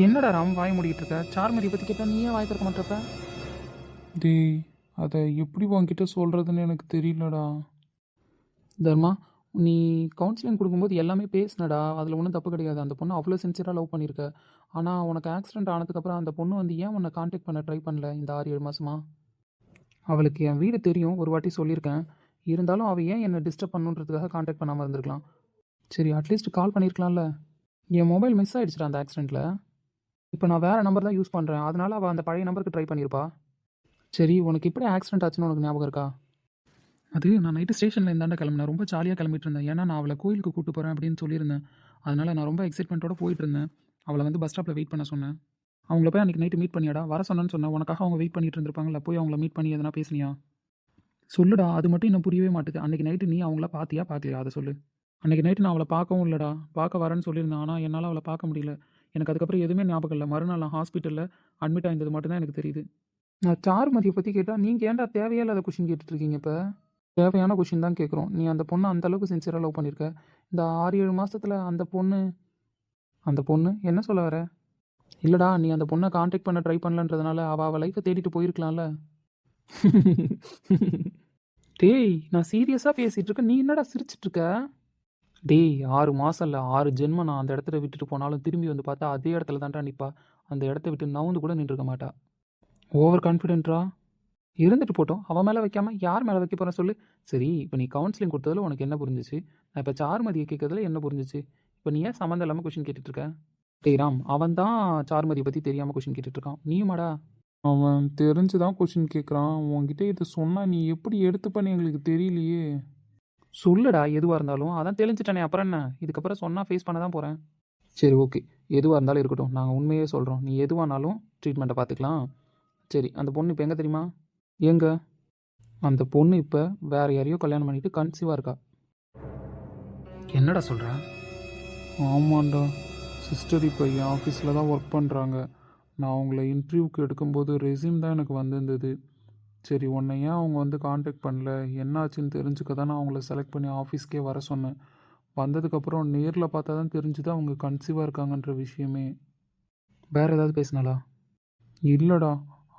என்னடா ராம் வாய் மூடிக்கிட்டு இருக்க? சார்மதியை பற்றி கேட்டால் நீயே வாய் திறக்க மாட்டேப்ப? டேய், அதை எப்படி உன்கிட்ட சொல்கிறதுன்னு எனக்கு தெரியலடா. தர்மா, நீ கவுன்சிலிங் கொடுக்கும்போது எல்லாமே பேசினடா, அதில் ஒன்றும் தப்பு கிடையாது. அந்த பொண்ணு அவ்வளோ சின்சியராக லவ் பண்ணியிருக்க. ஆனால் உனக்கு ஆக்சிடென்ட் ஆனதுக்கப்புறம் அந்த பொண்ணு வந்து ஏன் உன்னை காண்டாக்ட் பண்ண ட்ரை பண்ணல இந்த 6-7 மாதமா? அவளுக்கு என் வீடு தெரியும், ஒரு வாட்டி சொல்லியிருக்கேன். இருந்தாலும் அவள் ஏன் என்னை டிஸ்டர்ப் பண்ணுன்றதுக்காக காண்டாக்ட் பண்ணாமல் இருந்திருக்கலாம். சரி, அட்லீஸ்ட் கால் பண்ணியிருக்கலாம்ல. என் மொபைல் மிஸ் ஆகிடுச்சிடா அந்த ஆக்சிடெண்ட்டில். இப்போ நான் வேறு நம்பர் தான் யூஸ் பண்ணுறேன், அதனால் அவள் அந்த பழைய நம்பருக்கு ட்ரை பண்ணியிருப்பா. சரி, உனக்கு எப்படி ஆக்சிடென்ட் ஆச்சுன்னு உனக்கு ஞாபகம் இருக்கா? அது நான் நைட்டு ஸ்டேஷனில் இருந்தாண்ட கிளம்புனேன். ரொம்ப ஜாலியாக கிளம்பிட்டு இருந்தேன். ஏன்னா நான் அவளை கோயிலுக்கு கூப்பிட்டு போகிறேன் அப்படின்னு சொல்லியிருந்தேன். அதனால் நான் ரொம்ப எக்ஸைட்மெண்ட்டோட போயிட்டு இருந்தேன். அவளை வந்து பஸ் ஸ்டாப்பில் வெயிட் பண்ண சொன்னேன். அவங்கள போய் அன்றைக்கி நைட்டு மீட் பண்ணியாடா? வர சொன்னேன்னு சொன்னேன். உனக்காக அவங்க வெயிட் பண்ணிட்டு இருந்திருப்பாங்களா? போய் அவங்கள மீட் பண்ணி எதனா பேசுனியா? சொல்லுடா, அது மட்டும் இன்னும் புரியவே மாட்டுது. அன்றைக்கி நைட்டு நீ அவங்கள பார்த்தியா பார்க்கலையா அதை சொல்லு. அன்றைக்கி நைட்டு நான் அவளை பார்க்கவும் இல்லைடா. பார்க்க வரேன்னு சொல்லியிருந்தேன். ஆனால் என்னால் அவளை பார்க்க முடியல. எனக்கு அதுக்கப்புறம் எதுவுமே ஞாபகம் இல்லை. மறுநாள் நான் ஹாஸ்பிட்டலில் அட்மிட் ஆயிருந்தது மட்டும்தான் எனக்கு தெரியுது. நான் சாருமதியை பற்றி கேட்டால் நீங்கள் ஏன்டா தேவையில்லாத கொஷின் கேட்டுட்ருக்கீங்க? இப்போ தேவையான கொஷின் தான் கேட்குறோம். நீ அந்த பொண்ணை அந்தளவுக்கு சின்சியராக லவ் பண்ணியிருக்க. இந்த 6-7 மாதத்தில் அந்த பொண்ணு என்ன சொல்ல வர? இல்லைடா, நீ அந்த பொண்ணை காண்டாக்ட் பண்ண ட்ரை பண்ணலன்றதுனால அவள் லைஃப்பை தேடிட்டு போயிருக்கலாம்ல. டேய், நான் சீரியஸாக பேசிகிட்டு இருக்கேன், நீ என்னடா சிரிச்சிட்ருக்க? டேய், 6 மாதம் இல்லை, 6 ஜென்மம் நான் அந்த இடத்துல விட்டுட்டு போனாலும் திரும்பி வந்து பார்த்தா அதே இடத்துல தான்டா நிற்பா. அந்த இடத்த விட்டு நவுந்து கூட நின்றுருக்க மாட்டா. ஓவர் கான்ஃபிடென்ட்ரா? இருந்துட்டு போட்டோம், அவன் மேலே வைக்காமல் யார் மேலே வைக்க போகிறேன் சொல்லு. சரி, இப்போ நீ கவுன்சிலிங் கொடுத்ததில் உனக்கு என்ன புரிஞ்சிச்சு? நான் இப்போ சார்மதியை கேட்கறதுல என்ன புரிஞ்சிச்சு? இப்போ நீ ஏன் சம்மந்தம் இல்லாமல் கொஷின் கேட்டுட்ருக்க? டேய் ராம், அவன் தான் சார்மதியை பற்றி தெரியாமல் கொஷின் கேட்டுட்ருக்கான். நீயுமாடா? அவன் தெரிஞ்சு தான் கொஷின் கேட்குறான். உன்கிட்ட இதை சொன்னால் நீ எப்படி எடுத்துப்பன்னு எங்களுக்கு தெரியலையே. சொல்லுடா, எதுவாக இருந்தாலும். அதான் தெளிஞ்சிட்டானே, அப்புறம் என்ன? இதுக்கப்புறம் சொன்னால் ஃபேஸ் பண்ண தான் போகிறேன். சரி, ஓகே, எதுவாக இருந்தாலும் இருக்கட்டும். நாங்கள் உண்மையே சொல்கிறோம். நீ எதுவானாலும் ட்ரீட்மெண்ட்டை பார்த்துக்கலாம். சரி, அந்த பொண்ணு இப்போ எங்கே தெரியுமா? எங்க? அந்த பொண்ணு இப்போ வேறு யாரையோ கல்யாணம் பண்ணிட்டு கன்சீவாக இருக்கா. என்னடா சொல்கிறா? ஆமாண்டா, சிஸ்டர் இப்போ என் ஆஃபீஸில் தான் ஒர்க் பண்ணுறாங்க. நான் அவங்கள இன்டர்வியூக்கு எடுக்கும்போது ரெஸ்யூம் தான் எனக்கு வந்திருந்தது. சரி, உன்னை ஏன் அவங்க வந்து காண்டாக்ட் பண்ணல, என்னாச்சுன்னு தெரிஞ்சுக்க தான் நான் அவங்கள செலக்ட் பண்ணி ஆஃபீஸ்க்கே வர சொன்னேன். வந்ததுக்கப்புறம் நேரில் பார்த்தா தான் தெரிஞ்சுது அவங்க கன்சீவாக இருக்காங்கன்ற விஷயமே. வேறு ஏதாவது பேசினாலா? இல்லைடா,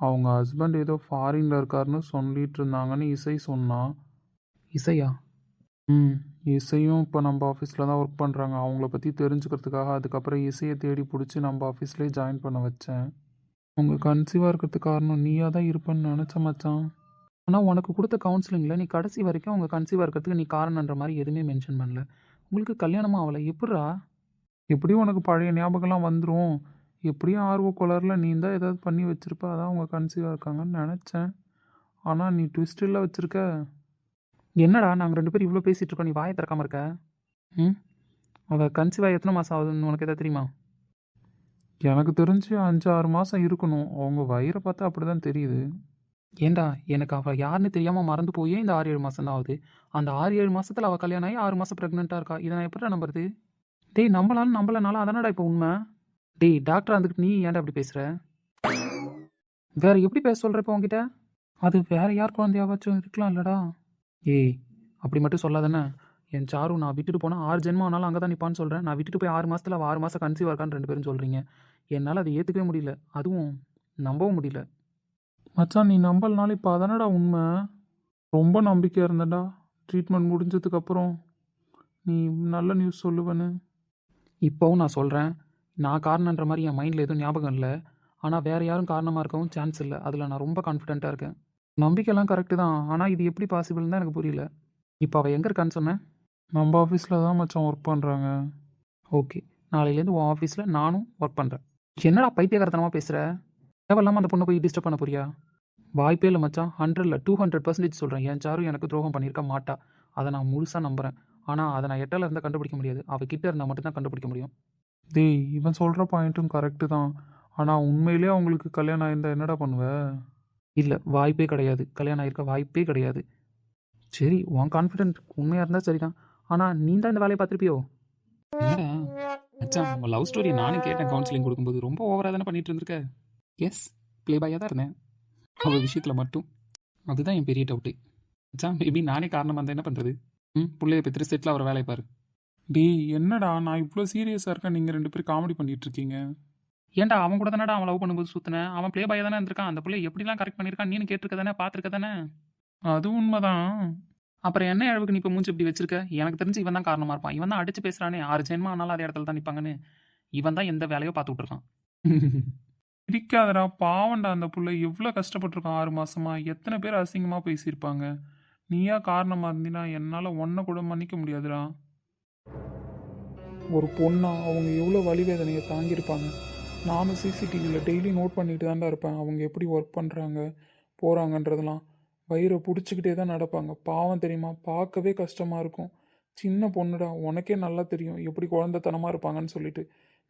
அவங்க ஹஸ்பண்ட் ஏதோ ஃபாரினில் இருக்காருன்னு சொல்லிட்டு இருந்தாங்கன்னு இசை சொன்னான். இசையா? இசையும் இப்போ நம்ம ஆஃபீஸில் தான் ஒர்க் பண்ணுறாங்க. அவங்கள பற்றி தெரிஞ்சுக்கிறதுக்காக அதுக்கப்புறம் இசையை தேடி பிடிச்சி நம்ம ஆஃபீஸ்லேயே ஜாயின் பண்ண வச்சேன். அவங்க கன்சீவாக இருக்கிறதுக்கு காரணம் நீயாக தான் இருப்பேன்னு நினச்ச மச்சான். ஆனால் உனக்கு கொடுத்த கவுன்சிலிங்கில் நீ கடைசி வரைக்கும் அவங்க கன்சீவாக இருக்கிறதுக்கு நீ காரணன்ற மாதிரி எதுவுமே மென்ஷன் பண்ணல. உங்களுக்கு கல்யாணமாக அவளை எப்படிரா? எப்படியும் உனக்கு பழைய ஞாபகம்லாம் வந்துடும். எப்படியும் ஆர்வ கோளாறுல நீ தான் ஏதாவது பண்ணி வச்சுருப்ப, அதான் அவங்க கன்சீவாக இருக்காங்கன்னு நினச்சேன். ஆனால் நீ ட்விஸ்டில் வச்சுருக்க. என்னடா, நாங்கள் 2 பேரும் இவ்வளோ பேசிகிட்டு இருக்கோம், நீ வாயை திறக்காம இருக்க? அவள் கன்சீவாக எத்தனை மாதம் ஆகுதுன்னு உனக்கு எதாவது தெரியுமா? எனக்கு தெரிஞ்சு 5-6 மாதம் இருக்கணும். அவங்க வயிறை பார்த்தா அப்படி தான் தெரியுது. ஏண்டா, எனக்கு அவள் யாருன்னு தெரியாமல் மறந்து போயே இந்த 6-7 மாதம் தான் ஆகுது. அந்த 6-7 மாதத்தில் அவள் கல்யாணம் ஆகி 6 மாதம் ப்ரெக்னெண்ட்டாக இருக்கா. இதை நான் எப்படிடா நம்புறது? டேய், நம்பலாலும் நம்பலனாலும் அதானடா இப்போ உண்மை. டேய், டாக்டர் வந்துட்டு நீ ஏன்டா அப்படி பேசுகிற? வேற எப்படி பேச சொல்கிற இப்போ உங்ககிட்ட? அது வேற யார் குழந்தையாவாச்சும் இருக்கலாம் இல்லடா? ஏய், அப்படி மட்டும் சொல்லாதானே. என் சாரு நான் விட்டுட்டு போனால் 6 ஜென்மம் ஆனாலும் அங்கே தான் நிற்பான்னு சொல்கிறேன். நான் விட்டுட்டு போய் 6 மாதத்தில் அவள் 6 மாதம் கன்சீவாக இருக்கான்னு 2 பேரும் சொல்கிறீங்க. என்னால் அதை ஏற்றுக்கவே முடியல, அதுவும் நம்பவும் முடியல. மச்சான், நீ நம்பலனாலும் இப்போ அதானடா உண்மை. ரொம்ப நம்பிக்கையாக இருந்தடா. ட்ரீட்மெண்ட் முடிஞ்சதுக்கப்புறம் நீ நல்ல நியூஸ் சொல்லுவேன்னு. இப்போவும் நான் சொல்கிறேன், நான் காரணன்ற மாதிரி என் மைண்டில் எதுவும் ஞாபகம் இல்லை. ஆனால் வேறு யாரும் காரணமாக இருக்கவும் சான்ஸ் இல்லை. அதில் நான் ரொம்ப கான்ஃபிடென்ட்டாக இருக்கேன். நம்பிக்கைலாம் கரெக்டு தான், ஆனால் இது எப்படி பாசிபிள்னு தான் எனக்கு புரியல. இப்போ அவள் எங்கே இருக்கான்னு சொன்னேன்? நம்ம ஆஃபீஸில் தான் மச்சான் ஒர்க் பண்ணுறாங்க. ஓகே, நாளையிலேருந்து உன் ஆஃபீஸில் நானும் ஒர்க் பண்ணுறேன். என்னடா பைத்தியகாரத்தனமாக பேசுகிற? தேவையில்லாமல் அந்த பொண்ணை போய் டிஸ்டர்ப் பண்ண போறியா? வாய்ப்பே இல்லை மச்சான். 100 200% சொல்கிறேன். என் சாரும் எனக்கு துரோகம் பண்ணியிருக்க மாட்டா. அதை நான் முழுசாக நம்புகிறேன். ஆனால் அதை நான் எட்டால் இருந்தால் கண்டுபிடிக்க முடியாது. அவள் கிட்டே இருந்தால் மட்டும்தான் கண்டுபிடிக்க முடியும். டேய், இவன் சொல்கிற பாயிண்ட்டும் கரெக்டு தான். ஆனால் உண்மையிலே அவங்களுக்கு கல்யாணம் ஆயிருந்தா என்னடா பண்ணுவ? இல்லை, வாய்ப்பே கிடையாது. கல்யாணம் ஆயிருக்க வாய்ப்பே கிடையாது. சரி, உன் கான்ஃபிடென்ட் உண்மையாக இருந்தால் சரிதான். ஆனால் நீ தான் இந்த வேலையை பார்த்துருப்பியோ? என்னடா மச்சான், உங்கள் லவ் ஸ்டோரி நானும் கேட்டேன். கவுன்சிலிங் கொடுக்கும்போது ரொம்ப ஓவராக தானே பண்ணிட்டு இருந்திருக்க. எஸ், ப்ளே பாயாக தான் இருந்தேன் அவள் விஷயத்தில் மட்டும். அதுதான் என் பெரிய டவுட்டு. மச்சான், மேபி நானே காரணமாக இருந்தால் என்ன பண்ணுறது? பிள்ளைய பெற்று செட்டில் அவர் வேலையை பாரு. டேய் என்னடா நான் இவ்வளோ சீரியஸாக இருக்கேன், நீங்கள் 2 பேரும் காமெடி பண்ணிட்டு இருக்கீங்க. ஏன்டா அவன் கூட தானடா அவன் லவ் பண்ணும்போது சுற்றினேன், அவன் ப்ளே பாய் தானே இருந்திருக்கான், அந்த பிள்ளை எப்படிலாம் கரெக்ட் பண்ணியிருக்கான் நீனு கேட்டிருக்க தானே, பார்த்துருக்க தானே. அது உண்மைதான். அப்புறம் என்ன அளவுக்கு நீ இப்போ மூஞ்சி இப்படி வச்சிருக்க? எனக்கு தெரிஞ்சு இவன் தான் காரணமாக இருப்பான். இவன் தான் அடிச்சு பேசுகிறானே, 6 ஜென்மா ஆனாலும் அதே இடத்துல தான் நிற்பாங்கன்னு. இவன் தான் எந்த வேலையோ பார்த்து விட்ருக்கான். பிடிக்காதடா, பாவண்டா அந்த புள்ள எவ்வளோ கஷ்டப்பட்டிருக்கான் 6 மாசமா. எத்தனை பேர் அசிங்கமாக பேசியிருப்பாங்க. நீயா காரணமாக இருந்தீன்னா என்னால் ஒன்றை கூட மன்னிக்க முடியாதுடா. ஒரு பொண்ணா அவங்க எவ்வளோ வலி வேதனையை தாங்கியிருப்பாங்க. நானும் சிசிடிவியில் டெய்லி நோட் பண்ணிட்டு தான்டா இருப்பேன், அவங்க எப்படி ஒர்க் பண்ணுறாங்க போகிறாங்கன்றதெல்லாம். வயிறை பிடிச்சிக்கிட்டே தான் நடப்பாங்க. பாவம் தெரியுமா, பார்க்கவே கஷ்டமாக இருக்கும். சின்ன பொண்ணுடா, உனக்கே நல்லா தெரியும் எப்படி குழந்தைத்தனமாக இருப்பாங்கன்னு சொல்லிட்டு.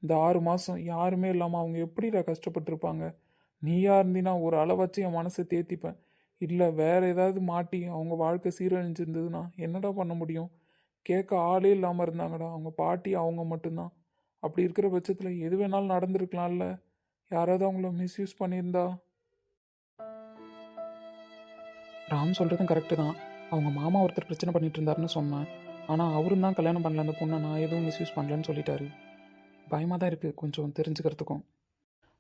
இந்த 6 மாதம் யாருமே இல்லாமல் அவங்க எப்படிடா கஷ்டப்பட்டிருப்பாங்க. நீயா இருந்தீன்னா ஒரு அளவாச்சும் என் மனசை தேத்திப்பேன். இல்லை வேற ஏதாவது மாட்டி அவங்க வாழ்க்கை சீரழிஞ்சிருந்ததுன்னா என்னடா பண்ண முடியும். கேட்க ஆளே இல்லாமல் இருந்தாங்கடா. அவங்க பாட்டி அவங்க மட்டும்தான். அப்படி இருக்கிற பட்சத்தில் எது வேணாலும் நடந்திருக்கலாம்ல. யாராவது அவங்கள மிஸ்யூஸ் பண்ணியிருந்தா. ராம் சொல்கிறதும் கரெக்டு தான். அவங்க மாமா ஒருத்தர் பிரச்சனை பண்ணிட்டு இருந்தாருன்னு சொன்னேன். ஆனால் அவரும் தான் கல்யாணம் பண்ணல அந்த பொண்ணை, நான் எதுவும் மிஸ்யூஸ் பண்ணலன்னு சொல்லிட்டாரு. பயமாக தான் இருக்குது கொஞ்சம் தெரிஞ்சுக்கிறதுக்கும்.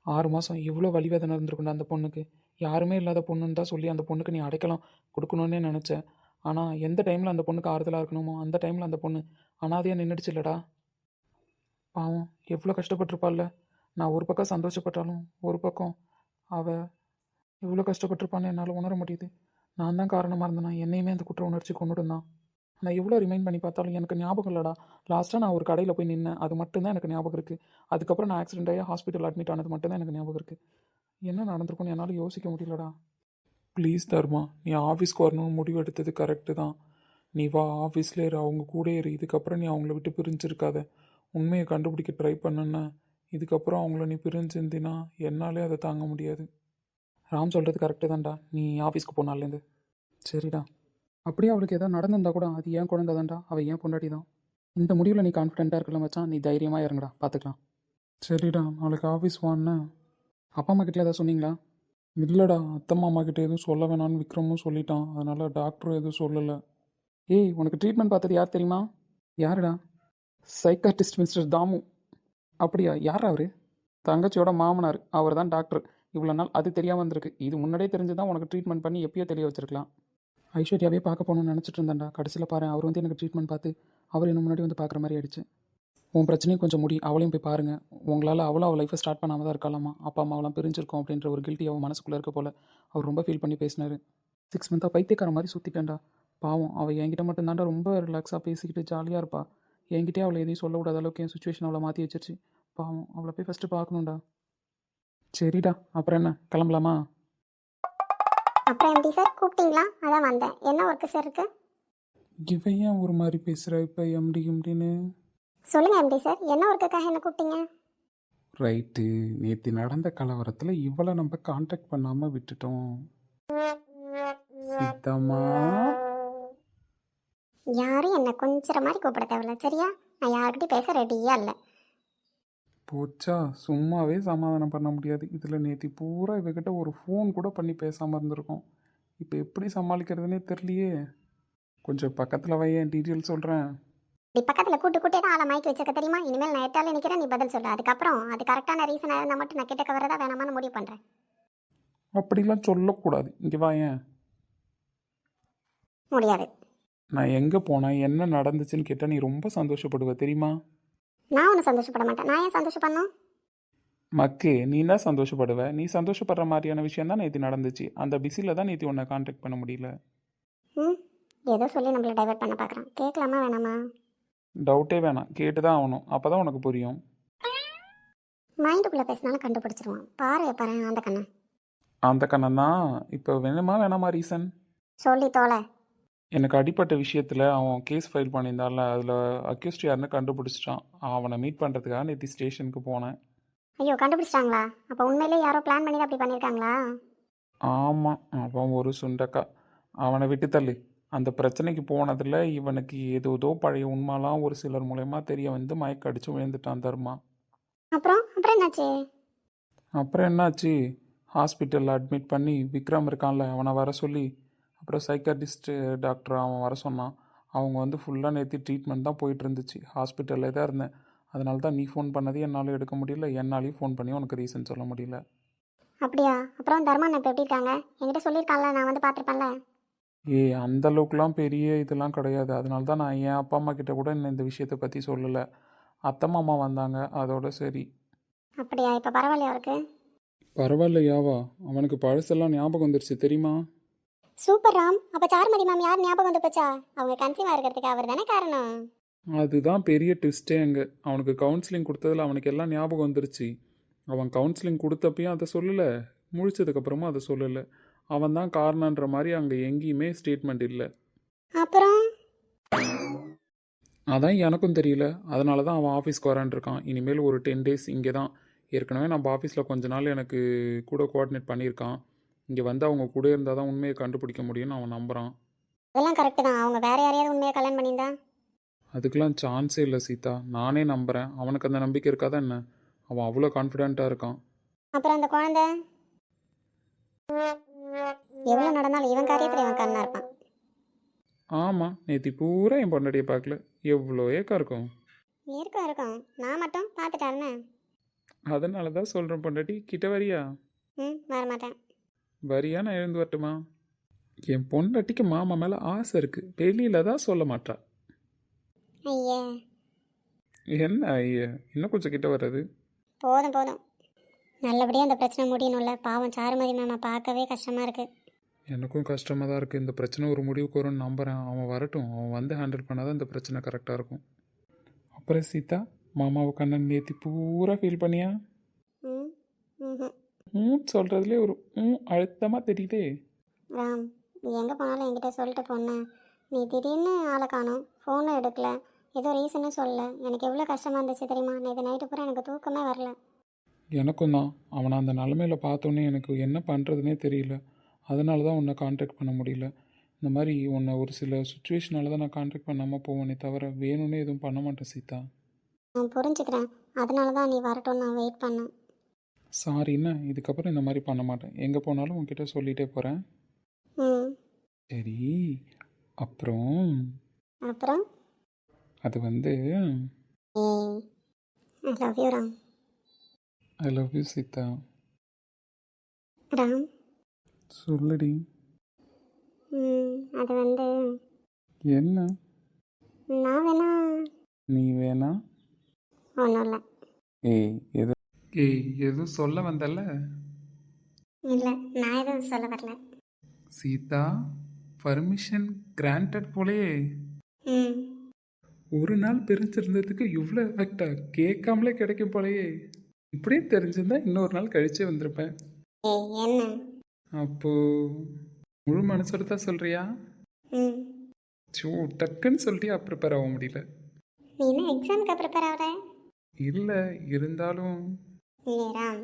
6 மாதம் எவ்வளோ வலிவேதனை இருந்திருக்குண்டா அந்த பொண்ணுக்கு. யாருமே இல்லாத பொண்ணுன்னு தான் சொல்லி அந்த பொண்ணுக்கு நீ அடைக்கலாம் கொடுக்கணுன்னே நினச்சேன். ஆனால் எந்த டைமில் அந்த பொண்ணுக்கு ஆறுதலாக இருக்கணுமோ அந்த டைமில் அந்த பொண்ணு அனாதையாக நின்றுடுச்சு இல்லடா. பாவம் எவ்வளோ கஷ்டப்பட்டிருப்பாள்ல. நான் ஒரு பக்கம் சந்தோஷப்பட்டாலும் ஒரு பக்கம் அவள் எவ்வளோ கஷ்டப்பட்டிருப்பான்னு என்னால் உணர முடியுது. நான் தான் காரணமாக இருந்தேனா, என்னையுமே அந்த குற்ற உணர்ச்சி கொண்டுடுந்தான். நான் எவ்வளோ ரிமைண்ட் பண்ணி பார்த்தாலும் எனக்கு ஞாபகம் இல்லைடா. லாஸ்ட்டாக நான் ஒரு கடையில் போய் நின்னேன், அது மட்டும்தான் எனக்கு ஞாபகம் இருக்குது. அதுக்கப்புறம் நான் ஆக்சிடென்ட் ஆகி ஹாஸ்பிட்டல் அட்மிட் ஆனது மட்டும்தான் எனக்கு ஞாபகம் இருக்குது. என்ன நடந்திருக்குன்னு என்னால் யோசிக்க முடியலடா. ப்ளீஸ் தர்மா, நீ ஆஃபீஸ்க்கு வரணும்னு முடிவு எடுத்தது கரெக்டு தான். நீ வா, ஆஃபீஸ்லேயே இரு, அவங்க கூட இரு. இதுக்கப்புறம் நீ அவங்கள விட்டு பிரிஞ்சிருக்காத. உண்மையை கண்டுபிடிக்க ட்ரை பண்ணுன்னா இதுக்கப்புறம் அவங்கள நீ பிரிஞ்சிருந்தீன்னா என்னாலே அதை தாங்க முடியாது. ராம் சொல்கிறது கரெக்டு தான்டா, நீ ஆஃபீஸ்க்கு போனாலேருந்து. சரிடா. அப்படியே அவளுக்கு ஏதாவது நடந்திருந்தா கூட அது ஏன் குழந்தை தான்டா, அவள் ஏன் பொண்டாட்டி தான். இந்த முடிவில் நீ கான்ஃபிடென்ட்டாக இருக்கலாம் மச்சான், நீ தைரியமாக இறங்கடா, பார்த்துக்கலாம். சரிடா, நாளைக்கு ஆஃபீஸ் வான்னு. அப்பா அம்மா கிட்ட ஏதாவது சொன்னீங்களா? இல்லைடா, அத்தம்மா அம்மா கிட்ட எதுவும் சொல்ல வேணான்னு விக்ரமும் சொல்லிட்டான். அதனால் டாக்டரும் எதுவும் சொல்லலை. ஏய், உனக்கு ட்ரீட்மெண்ட் பார்த்தது யார் தெரியுமா? யாருடா? Psychiatrist mister Dhamu. அப்படியா, யார் அவர்? தங்கச்சியோட மாமனார், அவர் தான் டாக்டர். இவ்வளோ நாள் அது தெரியாமல் வந்திருக்கு. இது முன்னாடியே தெரிஞ்சு தான் உனக்கு ட்ரீட்மெண்ட் பண்ணி எப்பயோ தெரிய வச்சிருக்கலாம். ஐஸ்வர்யாவே பார்க்க போகணும்னு நினச்சிட்டு இருந்தேன்டா. கடைசியில் பாரு, அவர் வந்து எனக்கு ட்ரீட்மெண்ட் பார்த்து அவர் என்ன முன்னாடி வந்து பார்க்குற மாதிரி ஆயிடுச்சு. உன் பிரச்சனையும் கொஞ்சம் முடி, அவளையும் போய் பாருங்கள். உங்களால் அவள் லைஃப்பை ஸ்டார்ட் பண்ணாமல் தான் இருக்கலாமா. அப்பா அம்மாவெல்லாம் பிரிஞ்சிருக்கோம் அப்படின்ற ஒரு கில்ட்டி அவள் மனசுக்குள்ளே இருக்க போல் அவர் ரொம்ப ஃபீல் பண்ணி பேசினார். 6 மந்த்தாக பைத்தியக்கார மாதிரி சுற்றிட்டேன்டா. பாவம், அவள் என்கிட்ட மட்டும்தான்டா ரொம்ப ரிலாக்ஸாக பேசிக்கிட்டு ஜாலியாக இருப்பா. என்கிட்டே அவளை எதையும் சொல்ல விடாத அளவுக்கு என் சுச்சுவேஷன் அவளை மாற்றி வச்சிருச்சு. பாவம், அவளை போய் ஃபஸ்ட்டு பார்க்கணும்டா. சரிடா, அப்புறம் என்ன, கிளம்பலாமா? அப்புறம் எப்படி சார் கூப்பிட்டீங்களா? அதான் வந்தேன். என்ன ஒர்க்கு சார் இருக்கு? இவன் ஏன் ஒரு மாதிரி பேசுகிற இப்போ எம்டின்னு? சொல்லுங்க எம்டி சார், என்ன ஒர்க்குக்காக என்ன கூப்பிட்டீங்க? ரைட்டு, நேற்று நடந்த கலவரத்தில் இவளை நம்ம காண்டாக்ட் பண்ணாமல் விட்டுட்டோம். சித்தம்மா, யாரும் என்ன கொஞ்சம் மாதிரி கூப்பிட தேவையில்ல, சரியா? நான் யார்கிட்டயும் பேச ரெடியா இல்லை. போச்சா, சும்மாவே சமாதானம் பண்ண முடியாது. இதில் நேற்று பூரா இவகிட்ட ஒரு ஃபோன் கூட பண்ணி பேசாமல் இருந்திருக்கோம். இப்போ எப்படி சமாளிக்கிறதுனே தெரியலையே. கொஞ்சம் பக்கத்தில் வையன், டீட்டெயில் சொல்கிறேன். இப்படி பக்கத்தில் கூட்டு கூட்டே தான் ஆளை மயக்கி வச்சிருக்க தெரியுமா? இனிமேல் நான் எட்டாலே நிற்கிறேன், நீ பதில் சொல்லு. அதுக்கப்புறம் அது கரெக்டான ரீசனாக இருந்தால் மட்டும் நான் கிட்ட கவரதா வேணாமான்னு முடிவு பண்ணுறேன். அப்படிலாம் சொல்லக்கூடாது. இங்கே வாயேன். முடியாது. நான் எங்கே போனேன், என்ன நடந்துச்சுன்னு கேட்டால் நீ ரொம்ப சந்தோஷப்படுவ தெரியுமா? நான் ஒன்றும் சந்தோஷப்பட மாட்டேன். நான் ஏன் சந்தோஷப்படணும்? மக்கே, நீ தான் சந்தோஷப்படுவ. நீ சந்தோஷப்படுற மாதிரியான விஷயம் தான் நேற்று நடந்துச்சு. அந்த பிஸியில் தான் நேற்று உன்னை கான்டாக்ட் பண்ண முடியல. ம், ஏதோ சொல்லி நம்மளை டைவர்ட் பண்ண பார்க்குறான். கேட்கலாமா வேணாமா? டவுட்டே வேணாம், கேட்டு தான் ஆகணும். அப்போ தான் உனக்கு புரியும். மைண்டுக்குள்ளே பேசினாலும் கண்டுபிடிச்சிருவான். பாரு பாரு அந்த கண்ணை. அந்த கண்ணன் தான். இப்போ வேணுமா வேணாமா ரீசன்? சொல்லி தோலை. எனக்கு அடிப்பட்ட விஷயத்தில் அவன் கேஸ் ஃபைல் பண்ணியிருந்தால, அதில் அக்யூஸ்ட் யாருன்னு கண்டுபிடிச்சிட்டான். அவனை மீட் பண்ணுறதுக்காக நேற்று ஸ்டேஷனுக்கு போனேன். ஐயோ, கண்டுபிடிச்சிட்டாங்களா? அப்போ உண்மையிலே யாரோ பிளான் பண்ணி தான் அப்படி பண்ணியிருக்காங்களா? ஆமாம், அவன் ஒரு சுண்டக்கா. அவனை விட்டு தள்ளு. அந்த பிரச்சனைக்கு போனதில் இவனுக்கு ஏதோ பழைய உண்மைலாம் ஒரு சிலர் மூலயமா தெரிய வந்து மயக்க அடித்து விழுந்துட்டான் தர்மா. அப்புறம் அப்புறம் என்னாச்சு? அப்புறம் என்னாச்சு, ஹாஸ்பிட்டலில் அட்மிட் பண்ணி விக்ரம் இருக்கான்ல அவனை வர சொல்லி, அப்புறம் சைக்காட்டிஸ்ட் டாக்டர் அவன் வர சொன்னான். அவங்க வந்து ஃபுல்லாக நேற்று ட்ரீட்மெண்ட் தான் போயிட்டு இருந்துச்சு, ஹாஸ்பிட்டலில் தான் இருந்தேன். அதனால தான் நீ ஃபோன் பண்ணது என்னால் எடுக்க முடியல, என்னாலையும் ஃபோன் பண்ணி உனக்கு ரீசன் சொல்ல முடியல. அப்படியா? அப்புறம் தர்மன் இப்போ எப்படி இருக்காங்க? என்கிட்ட சொல்லியிருக்கான்ல, நான் வந்து பார்த்துருப்பேன்ல. அந்த அளவுக்குலாம் பெரிய இதெல்லாம் கிடையாது. அதனால தான் நான் என் அப்பா அம்மா கிட்ட கூட இன்னும் இந்த விஷயத்தை பற்றி சொல்லலை. அத்தை மாமா வந்தாங்க, அதோட சரி. அப்படியா? இப்போ பரவாயில்லையா அவருக்கு? பரவாயில்லையாவா? அவனுக்கு பழசெல்லாம் ஞாபகம் வந்துருச்சு தெரியுமா? சூப்பர் ராம். அப்போ சாருமதி மேம் யார் ஞாபகம் வந்து போச்சா? அவங்க கன்சீவாக இருக்கிறதுக்கு அவர் தானே காரணம். அதுதான் பெரிய ட்விஸ்டே அங்கே. அவனுக்கு கவுன்சிலிங் கொடுத்ததில் அவனுக்கு எல்லாம் ஞாபகம் வந்துருச்சு. அவன் கவுன்சிலிங் கொடுத்தப்பையும் அதை சொல்லலை, முழிச்சதுக்கப்புறமும் அதை சொல்லலை. அவன் தான் காரணன்ற மாதிரி அங்கே எங்கேயுமே ஸ்டேட்மெண்ட் இல்லை. அப்புறம் அதான் எனக்கும் தெரியல. அதனால தான் அவன் ஆஃபீஸ்க்கு வரான் இருக்கான். இனிமேல் ஒரு 10 days இங்கே தான். ஏற்கனவே நம்ம ஆஃபீஸில் கொஞ்ச நாள் எனக்கு கூட கோஆர்டினேட் பண்ணியிருக்கான். இங்கே வந்து அவங்க கூட இருந்தால் தான் உண்மையை கண்டுபிடிக்க முடியும்னு அவன் நம்புகிறான். அதெல்லாம் கரெக்டு தான். அவங்க வேற யாரையாவது உண்மையாக கல்யாணம் பண்ணியிருந்தா? அதுக்கெலாம் சான்ஸே இல்லை சீதா. நானே நம்புகிறேன். அவனுக்கு அந்த நம்பிக்கை இருக்காதா என்ன? அவன் அவ்வளோ கான்ஃபிடென்ட்டாக இருக்கான். அப்புறம் அந்த குழந்தை எவ்வளோ நடந்தாலும் இவன் காரியத்தில் இவன் கண்ணா இருப்பான். ஆமாம், நேற்று பூரா என் பொண்டாட்டியை பார்க்கல. எவ்வளோ ஏக்கா இருக்கும். இருக்கும் இருக்கும். நான் மட்டும் பார்த்துட்டாருன்னு. அதனால தான் சொல்கிறேன், பொண்டாட்டி கிட்ட வரியா? வர மாட்டேன். வரியா? நான் எழுந்து வரட்டுமா? என் பொண்டாட்டிக்கு மாமா மேலே ஆசை இருக்குது, வெளியில் தான் சொல்ல மாட்டா. ஐயே, என்ன ஐயா, இன்னும் கொஞ்சம் கிட்ட வர்றது. போதும் போதும். நல்லபடியாக அந்த பிரச்சனை முடியணும்ல. பாவம் சாருமதி மேமை பார்க்கவே கஷ்டமாக இருக்குது. எனக்கும் கஷ்டமாக தான் இருக்குது. இந்த பிரச்சனை ஒரு முடிவுக்கு வரும்னு நம்புகிறேன். அவன் வரட்டும், அவன் வந்து ஹேண்டில் பண்ணால் தான் இந்த பிரச்சனை கரெக்டாக இருக்கும். அப்புறம் சீதா, மாமாவை கண்ணன் நேற்று பூரா ஃபீல் பண்ணியா? சொல்கிறதுலே ஒரு அழுத்தமாக தெரியுதே. ராம், நீ எங்கே போனாலும் என்கிட்ட சொல்லிட்டு போனேன். நீ திடீர்னு ஆளை காணோம், ஃபோனும் எடுக்கல, ஏதோ ரீசனும் சொல்லலை. எனக்கு எவ்வளோ கஷ்டமாக இருந்துச்சு தெரியுமா? நேற்று நைட்டு பூரா எனக்கு தூக்கமே வரல. எனக்கும் தான். அவனை அந்த நிலமையில் பார்த்தோன்னே எனக்கு என்ன பண்ணுறதுனே தெரியல. அதனால தான் உன்னை கான்டாக்ட் பண்ண முடியல. இந்த மாதிரி உன்னை ஒரு சில சுச்சுவேஷனால தான் நான் கான்டாக்ட் பண்ணாமல் போவேனே தவிர வேணும்னே எதுவும் பண்ண மாட்டேன் சீதா. நான் புரிஞ்சுக்கிறேன். அதனால தான் நீ வரட்டும் நான் வெயிட் பண்ணேன். சாரிண்ணா, இதுக்கப்புறம் இந்த மாதிரி பண்ண மாட்டேன். எங்கே போனாலும் உன்கிட்ட சொல்லிகிட்டே போகிறேன். சரி, அப்புறம் அப்புறம் அது வந்து I love you Ram. I love you Sita. Ram, சொல்லுடி. அது வந்து என்ன? நான் வேணா? நீ வேணா? ஒன்றும் இல்லை. எதுவும் சொல்ல வந்தல்ல? இல்லை, நான் எதுவும் சொல்ல வரல. சீதா, பர்மிஷன் கிராண்டட் போலே. ஒரு நாள் பிரிஞ்சிருந்ததுக்கு இவ்வளோ எஃபெக்டா? கேட்காமலே கிடைக்கும் போலையே. இப்படியே தெரிஞ்சிருந்தா இன்னொரு நாள் கழிச்சே வந்திருப்பேன். என்ன? அப்போ முழு மனசோட தான் சொல்றியா? டக்குன்னு சொல்லிட்டு ப்ரிப்பேர் ஆக முடியல. நீ என்ன எக்ஸாமுக்கு ப்ரிப்பேர் ஆகிற? இல்லை, இருந்தாலும் ராம்,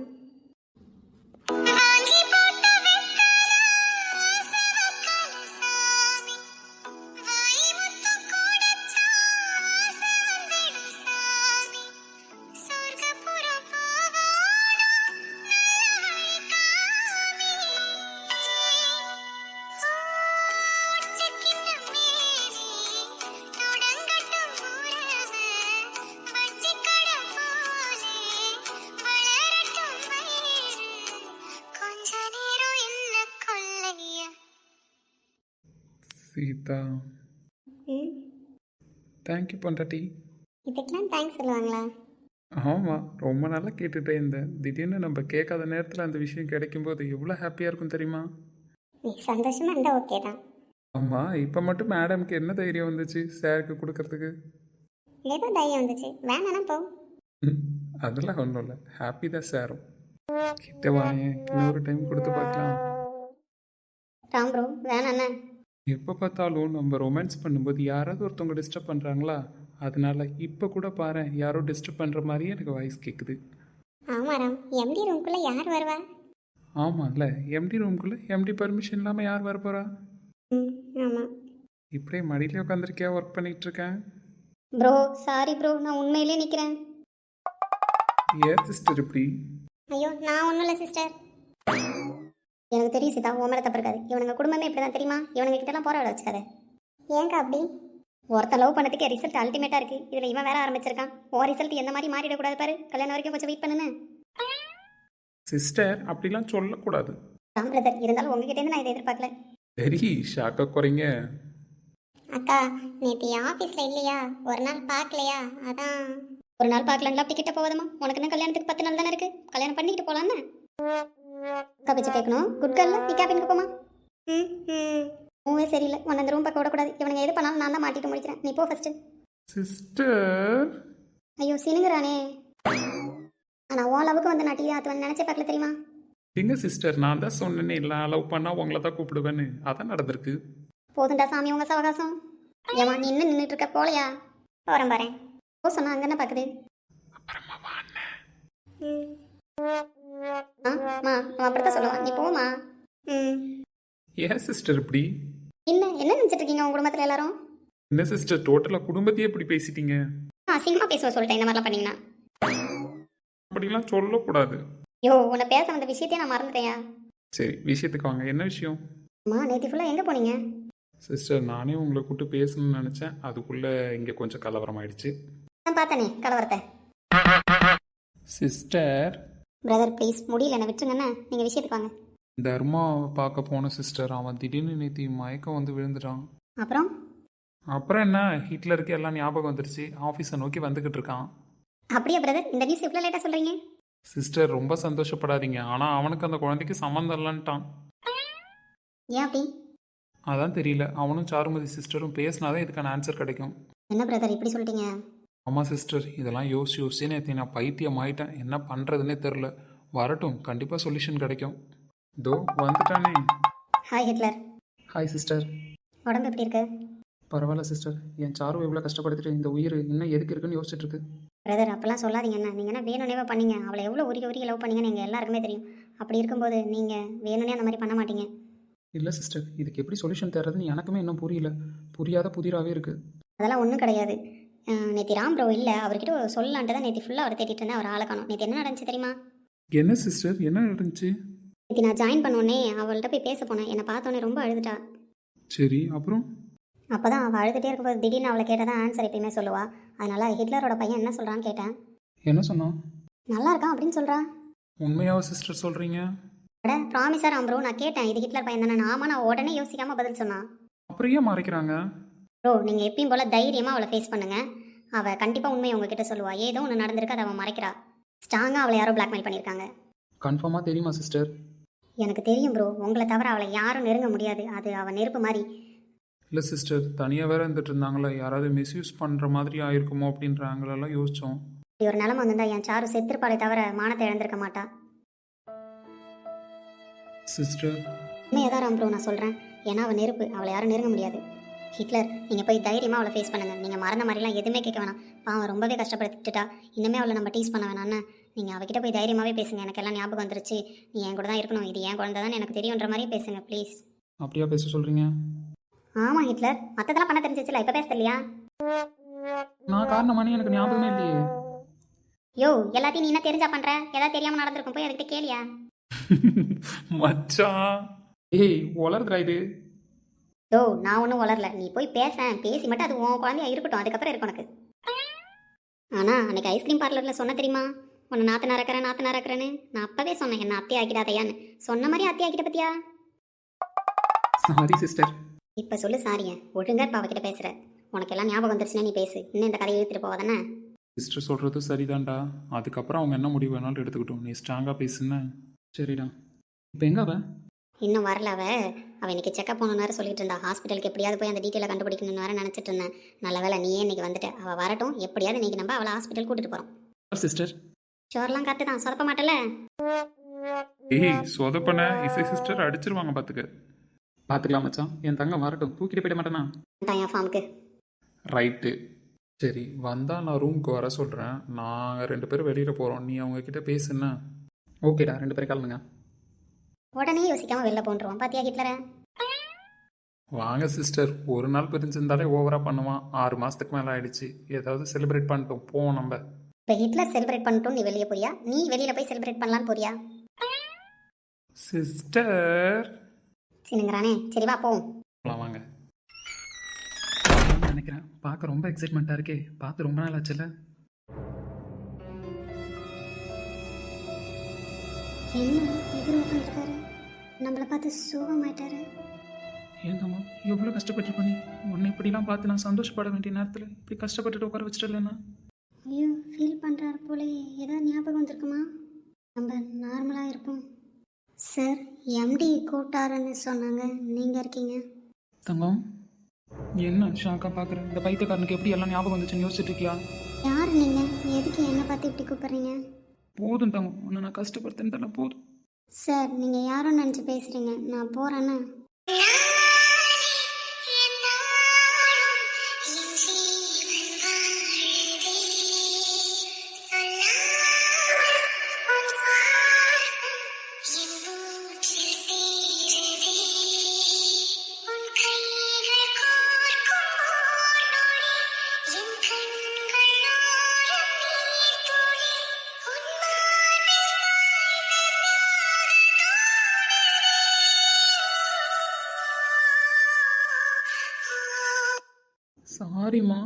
சீதா, தேங்க்யூ பொண்டாட்டி. இதுக்கெல்லாம் தேங்க்ஸ் சொல்லுவாங்களா? ஆமாம், ரொம்ப நாளாக கேட்டுகிட்டே இருந்தேன். திடீர்னு நம்ம கேட்காத நேரத்தில் அந்த விஷயம் கிடைக்கும்போது எவ்வளோ ஹாப்பியாக இருக்கும் தெரியுமா? நீ சந்தோஷமாக இருந்தால் ஓகே தான். ஆமாம், இப்போ மட்டும் மேடம்க்கு என்ன தைரியம் வந்துச்சு சாருக்கு கொடுக்கறதுக்கு? ஏதோ தைரியம் வந்துச்சு, வேணானா போ. அதெல்லாம் ஒன்றும் இல்லை, ஹாப்பி தான் சாரும். கிட்ட வாங்க, இன்னொரு டைம் கொடுத்து பார்க்கலாம். ராம் ப்ரோ, வேணாண்ணா. எப்போ பார்த்தாலும் நம்ம ரொமான்ஸ் பண்ணும்போது யாராவது ஒருத்தவங்க டிஸ்டர்ப் பண்ணுறாங்களா? அதனால இப்போ கூட பாரு, யாரோ டிஸ்டர்ப் பண்ணுற மாதிரியே எனக்கு வாய்ஸ் கேட்குது. ஆமாம் ராம், எம்டி ரூம்குள்ளே யார் வருவா? ஆமாம்ல, எம்டி ரூம்குள்ளே எம்டி பர்மிஷன் இல்லாமல் யார் வர போகிறா? ஆமாம். இப்படியே மடியிலே உட்காந்துருக்கியா ஒர்க் பண்ணிகிட்டு இருக்கேன்? ப்ரோ சாரி ப்ரோ, நான் உண்மையிலே நிற்கிறேன். ஏன் சிஸ்டர் இப்படி? ஐயோ, நான் ஒன்றும் இல்லை சிஸ்டர். எனக்கு தெரியும் சீதா, உன் மேலே தப்பு இருக்காது. இவனுங்க குடும்பமே இப்படி தான் தெரியுமா? இவனுங்க கிட்டலாம் போராட வச்சுக்காது. ஏங்க அப்படி? ஒருத்தன் லவ் பண்ணதுக்கு ரிசல்ட் அல்டிமேட்டாக இருக்குது. இதில் இவன் வேற ஆரம்பிச்சிருக்கான். ஓ ரிசல்ட் எந்த மாதிரி மாறிடக்கூடாது பாரு. கல்யாணம் வரைக்கும் கொஞ்சம் வெயிட் பண்ணுன்னு. சிஸ்டர் அப்படிலாம் சொல்லக்கூடாது. ராம் பிரதர், இருந்தாலும் உங்ககிட்டேருந்து நான் இதை எதிர்பார்க்கல. சரி ஷாக்காக குறைங்க. அக்கா, நேற்று ஆஃபீஸில் இல்லையா, ஒரு நாள் பார்க்கலையா, அதான். ஒரு நாள் பார்க்கலாங்களா? அப்படி கிட்ட போகாதம்மா. உனக்கு என்ன கல்யாணத்துக்கு 10 நாள் தானே இருக்குது. கல்யாணம் பண்ணிக்கிட்டு போகலான்னு அக்கா பேச்சு கேட்கணும். குட் கேர்ல, நீ கேபினுக்கு போமா. மூவே சரியில்லை. உன்னை அந்த ரூம் பக்கம் விடக்கூடாது. இவனுங்க எது பண்ணாலும் நான் தான் மாட்டிட்டு முடிக்கிறேன். நீ போ ஃபர்ஸ்ட். சிஸ்டர் ஐயோ சினுங்கிறானே. ஆனால் உன் லவுக்கு வந்து நான் டீ ஆத்துவன் நினச்சே பார்க்கல தெரியுமா. எங்க சிஸ்டர், நான் தான் சொன்னேனே இல்லை லவ் பண்ணா உங்களை தான் கூப்பிடுவேன்னு. அதான் நடந்திருக்கு. போதுண்டா சாமி உங்க சவகாசம். ஏமா நீ இன்னும் நின்றுட்டு இருக்க, போலையா? போகிறேன் பாரு. போ சொன்னா அங்கே என்ன பார்க்குது? அப்புறமா வாண்ணே. ஆ அவன் அப்படித்தான் சொல்லுவான். நீ போமா. ஏன் சிஸ்டர் இப்படி? என்ன நினச்சிட்டு இருக்கீங்க உங்க குடும்பத்தில் எல்லாரும்? என்ன சிஸ்டர், டோட்டலாக குடும்பத்தையே இப்படி பேசிட்டீங்க. அசிங்கமாக பேசுவ சொல்லிட்டேன் இந்த மாதிரிலாம் பண்ணீங்கன்னா. அப்படிலாம் சொல்லக்கூடாது. யோ உன்னை பேச வந்த விஷயத்தையே நான் மறந்துட்டேயா. சரி விஷயத்துக்கு வாங்க, என்ன விஷயம்? அம்மா நேற்று ஃபுல்லாக எங்கே போனீங்க? சிஸ்டர் நானே உங்களை கூப்பிட்டு பேசணும்னு நினச்சேன், அதுக்குள்ளே இங்கே கொஞ்சம் கலவரம் ஆயிடுச்சு. நான் பார்த்தனே கலவரத்தை. சிஸ்டர் பிரதர் ப்ளீஸ், முடியல என்ன விட்டுருங்கண்ணா. நீங்கள் விஷயத்துக்கு வாங்க. தர்மாவை பார்க்க போன சிஸ்டர், அவன் திடீர்னு நேற்று மயக்கம் வந்து விழுந்துட்டான். அப்புறம் என்ன, ஹிட்லருக்கு எல்லாம் ஞாபகம் வந்துருச்சு. ஆஃபீஸை நோக்கி வந்துக்கிட்டு இருக்கான். அப்படியா பிரதர்? இந்த நியூஸ் இவ்வளோ லேட்டாக சொல்கிறீங்க? சிஸ்டர் ரொம்ப சந்தோஷப்படாதீங்க, ஆனால் அவனுக்கு அந்த குழந்தைக்கு சம்மந்தம் இல்லைன்ட்டான். ஏன் அப்படி? அதான் தெரியல. அவனும் சாருமதி சிஸ்டரும் பேசினாதான் இதுக்கான ஆன்சர் கிடைக்கும். என்ன பிரதர் இப்படி சொல்லிட்டீங்க? ஆமாம் சிஸ்டர், இதெல்லாம் யோசிச்சு நேற்று நான் பைத்தியம் ஆயிட்டேன். என்ன பண்ணுறதுனே தெரில. வரட்டும், கண்டிப்பாக சொல்யூஷன் கிடைக்கும். தோ வந்துட்டானே. Hi Hitler. Hi sister. உடம்பு எப்படி இருக்கு? பரவாயில்ல சிஸ்டர். என் சாரு எவ்வளோ கஷ்டப்படுத்திட்டு இந்த உயிர் இன்னும் எதுக்கு இருக்குன்னு யோசிச்சுட்டு இருக்கு. பிரதர் அப்பெல்லாம் சொல்லாதீங்க. என்ன நீங்கள் என்ன வேணும்னே பண்ணீங்க. அவளை எவ்வளோ உருகி லவ் பண்ணீங்கன்னு எங்கள் எல்லாருக்குமே தெரியும். அப்படி இருக்கும்போது நீங்கள் வேணும்னே அந்த மாதிரி பண்ண மாட்டீங்க. இல்லை சிஸ்டர், இதுக்கு எப்படி சொல்யூஷன் தர்றதுன்னு எனக்குமே இன்னும் புரியல. புரியாத புதிராகவே இருக்குது. அதெல்லாம் ஒன்றும் கிடையாது. நேற்று ராம் ப்ரோ இல்லை, அவர்கிட்ட சொல்லலான்ட்டு தான் நேற்று ஃபுல்லாக அவர் தேடிட்டு இருந்தேன். அவர் ஆளை காணோம். நேற்று என்ன நடந்துச்சு தெரியுமா? என்ன சிஸ்டர், என்ன நடந்துச்சு? நேற்று நான் ஜாயின் பண்ணோடனே அவள்கிட்ட போய் பேச போனேன். என்னை பார்த்தோன்னே ரொம்ப அழுதுட்டா. சரி அப்புறம்? அப்போ தான் அவள் அழுதுகிட்டே இருக்கும்போது திடீர்னு அவளை கேட்டால் தான் ஆன்சர் எப்பயுமே சொல்லுவா. அதனால் ஹிட்லரோட பையன் என்ன சொல்கிறான்னு கேட்டேன். என்ன சொன்னான்? நல்லா இருக்கான் அப்படின்னு சொல்கிறா. உண்மையாவா சிஸ்டர் சொல்கிறீங்க? அட ப்ராமிஸாக ராம் ப்ரோ. நான் கேட்டேன் இது ஹிட்லர் பையன் தானே. ஆமாம், நான் உடனே யோசிக்காமல் பதில் சொன்னான். அப்புறம் ஏன் மறைக்கிறாங்க? ப்ரோ நீங்கள் எப்பயும் போல் தைரியமாக அவளை ஃபேஸ் பண்ணுங்கள். அவள் கண்டிப்பாக உண்மையை உங்ககிட்ட சொல்லுவா. ஏதோ ஒன்று நடந்திருக்கு, அதை அவன் மறைக்கிறா. ஸ்ட்ராங்காக அவளை யாரோ பிளாக்மெயில் பண்ணியிருக்காங்க. கன்ஃபார்மாக தெரியுமா சிஸ்டர்? எனக்கு தெரியும் ப்ரோ. உங்களை தவிர அவளை யாரும் நெருங்க முடியாது. அது அவள் நெருப்பு மாதிரி. இல்லை சிஸ்டர், தனியாக வேற இருந்துட்டு இருந்தாங்களே, யாராவது மிஸ்யூஸ் பண்ணுற மாதிரி ஆயிருக்குமோ அப்படின்ற ஆங்கிலெல்லாம் யோசித்தோம். இப்படி ஒரு நிலம வந்திருந்தா என் சாரு செத்துருப்பாளே தவிர மானத்தை இழந்திருக்க மாட்டா. சிஸ்டர் உண்மையாக தான் ராம் ப்ரோ நான் சொல்கிறேன். ஏன்னா அவள் நெருப்பு, அவளை யாரும் நெருங்க முடியாது. ஹிட்லர் நீங்கள் போய் தைரியமாக அவளை ஃபேஸ் பண்ணுங்கள். நீங்கள் மறந்த மாதிரிலாம் எதுவுமே கேட்க வேணாம். பாவம் ரொம்பவே கஷ்டப்படுத்திட்டா. இன்னுமே அவளை நம்ம டீஸ் பண்ண வேணான்னு நீங்கள் அவகிட்ட போய் தைரியமாகவே பேசுங்க. எனக்கு எல்லாம் ஞாபகம் வந்துருச்சு. நீ என் கூட தான் இருக்கணும். இது என் குழந்தை தான் எனக்கு தெரியுன்ற மாதிரி பேசுங்க ப்ளீஸ். அப்படியா பேச சொல்கிறீங்க? ஆமாம் ஹிட்லர், மற்றதெல்லாம் பண்ண தெரிஞ்சிச்சுல, இப்போ பேச இல்லையா? நான் காரணமானே எனக்கு ஞாபகமே இல்லையே. யோ எல்லாத்தையும் நீ என்ன தெரிஞ்சா பண்ணுற? ஏதாவது தெரியாமல் நடந்திருக்கும், போய் அதுக்கிட்ட கேளியா? மச்சான் ஏய் வளருதுடா இது. யோ நான் ஒன்றும் வளரல. நீ போய் பேசி மட்டும் அது உன் குழந்தையா இருக்கட்டும், அதுக்கப்புறம் இருக்கும் உனக்கு. ஆனால் அன்னைக்கு ஐஸ்கிரீம் பார்லரில் சொன்ன தெரியுமா, உன்னை நாற்று நடக்கிறேன்னு. நான் அப்போவே சொன்னேன் என்ன அத்தி ஆக்கிடாதையான்னு. சொன்ன மாதிரி அத்தி ஆக்கிட்ட பத்தியா? Sorry sister. இப்போ சொல்லு சாரியா. ஒழுங்கா இப்போ அவகிட்ட பேசுகிற. உனக்கு எல்லாம் ஞாபகம் வந்துருச்சுன்னா நீ பேசு. இன்னும் இந்த கதையை இழுத்துட்டு போவாதானே? சிஸ்டர் சொல்கிறது சரிதான்டா. அதுக்கப்புறம் அவங்க என்ன முடிவு வேணாலும் எடுத்துக்கிட்டோம். நீ ஸ்ட்ராங்காக பேசுன்னு. சரிடா. இப்போ எங்க அவ? இன்னும் வரல அவள் இன்னைக்கு செக்அப் போகணுன்னு வேறு சொல்லிட்டு இருந்தா. ஹாஸ்பிட்டலுக்கு எப்படியாவது போய் அந்த டீட்டெயிலை கண்டுபிடிக்கணும்னு வேறு நினச்சிட்டு இருந்தேன். நல்ல வேலை நீயே இன்னைக்கு வந்துட்ட. அவள் வரட்டும், எப்படியாவது இன்னைக்கு நம்ம அவளை ஹாஸ்பிட்டல் கூட்டிட்டு போகிறோம். சிஸ்டர் ஷோர்லாம் கரெக்டு தான், சொதப்ப மாட்டல. ஏய் சொதப்பன இசை சிஸ்டர் அடிச்சிருவாங்க பார்த்துக்க. பார்த்துக்கலாம் மச்சான். என் தங்கம் வரட்டும், தூக்கிட்டு போயிட மாட்டேனா? என் ஃபார்முக்கு ரைட்டு. சரி வந்தால் நான் ரூமுக்கு வர சொல்கிறேன். நாங்கள் 2 பேரும் வெளியில் போகிறோம். நீ அவங்கக்கிட்ட பேசுன்னா. ஓகேடா, 2 பேரும் கிளம்புங்க. உடனே யோசிக்காம வெளில போன்றுவான். பாத்தியா ஹிட்லரை? வாங்க சிஸ்டர், ஒரு நாள் பிரிஞ்சிருந்தாலே ஓவராக பண்ணுவான். 6 மாதத்துக்கு மேலே ஆயிடுச்சு. ஏதாவது செலிப்ரேட் பண்ணிட்டோம் போவோம் நம்ம. இப்போ ஹிட்லர் செலிப்ரேட் பண்ணிட்டோம், நீ வெளியே போறியா? நீ வெளியில் போய் செலிப்ரேட் பண்ணலான்னு போறியா? சிஸ்டர் சினுங்கிறானே. சரி வா போவோம். வாங்க. நினைக்கிறேன். பார்க்க ரொம்ப எக்ஸைட்மெண்ட்டாக இருக்கே. பார்த்து ரொம்ப நாள் ஆச்சுல்ல. என்ன எதிர் உட்காந்துருக்காரு, நம்மளை பார்த்து சோகமாயிட்டாரு. ஏன் தங்கம் எவ்வளோ கஷ்டப்பட்டு பண்ணி உன்னை இப்படிலாம் பார்த்து நான் சந்தோஷப்பட வேண்டிய நேரத்தில் இப்படி கஷ்டப்பட்டுட்டு உட்கார வச்சுட்டேன்னா? ஐயோ, ஃபீல் பண்ணுறாரு போலே. ஏதாவது ஞாபகம் வந்திருக்குமா? நம்ம நார்மலாக இருப்போம். சார், எம்டி கூப்பிட்டாருன்னு சொன்னாங்க, நீங்கள் இருக்கீங்க. தங்கம் என்ன ஷாக்கா பார்க்குற? இந்த பைத்தியக்காரனுக்கு எப்படி எல்லாம் ஞாபகம் வந்துச்சுன்னு யோசிச்சுட்டு இருக்கியா? யார் நீங்கள்? எதுக்கு என்னை பார்த்து இப்படி கூப்பிட்றீங்க? போதும் தங்கம், உன்னை நான் கஷ்டப்படுத்தேன்னு தானே போதும். சார், நீங்கள் யாரும் நினச்சி பேசுகிறீங்க. நான் போகிறேன்னு. சாரிம்மா.